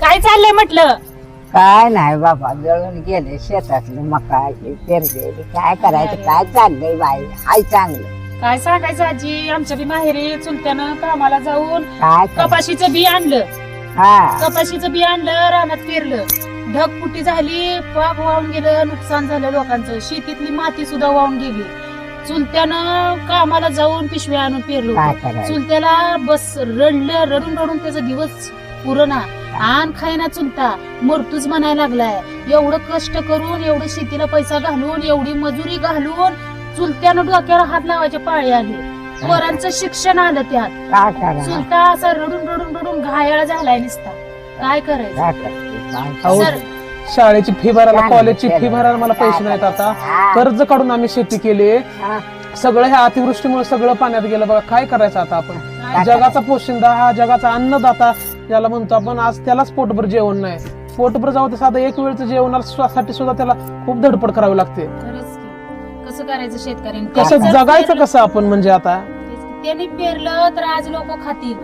काय चाललंय म्हटलं? काय नाही बाबा, जळून गेले शेतातलं मका पेरलेली. काय करायचं, काय चाललंय बाई? हाय चांगलं. काय सांगायचं आजी, आमच्या बी माहेरी चुलत्यानं कामाला जाऊन काय करायचं? कपाशीचं बी आणलं. हा कपाशीचं बी आणलं, रानात पेरलं. ढगफुटी झाली, पाक वाहून गेलं, नुकसान झालं लोकांचं. शेतीतली माती सुद्धा वाहून गेली. चुलत्यानं कामाला जाऊन पिशवी आणून पेरलो. काय करायचं? चुलत्याला बस रडलं, रडून रडून त्याचा दिवस पुरना. आण खायना चुलता मरतूच म्हणायला लागलाय. एवढं कष्ट करून, एवढं शेतीला पैसा घालून, एवढी मजुरी घालून चुलत्यानं डोक्याला हात लावायचे पाळी आली. पोरांचं शिक्षण आलं त्यात. काय करायचं? चुलता असा रडून रडून रडून घायाळ झालाय नुसता. काय करायचं? काय करायचं? काय अहो, सर, शाळेची फी भरायला, काय कॉलेजची केलं? फी भरायला मला पैसे नाहीत आता. हा. कर्ज काढून आम्ही शेती केली. हा. सगळं ह्या अतिवृष्टीमुळे सगळं पाण्यात गेलं बघा. काय करायचं आता आपण? काय जगाचा पोशिंदा, हा जगाचा अन्नदाता ज्याला म्हणतो आपण, आज त्यालाच पोटभर जेवण नाही. पोटभर जाऊ तर साधं एक वेळचं जेवणासाठी सुद्धा त्याला खूप धडपड करावी लागते. खरंच की. कसं करायचं शेतकऱ्यांनी? कसं जर जगायचं पेरलं- कसं आपण म्हणजे आता? त्यांनी पेरलं तर आज लोक खातील.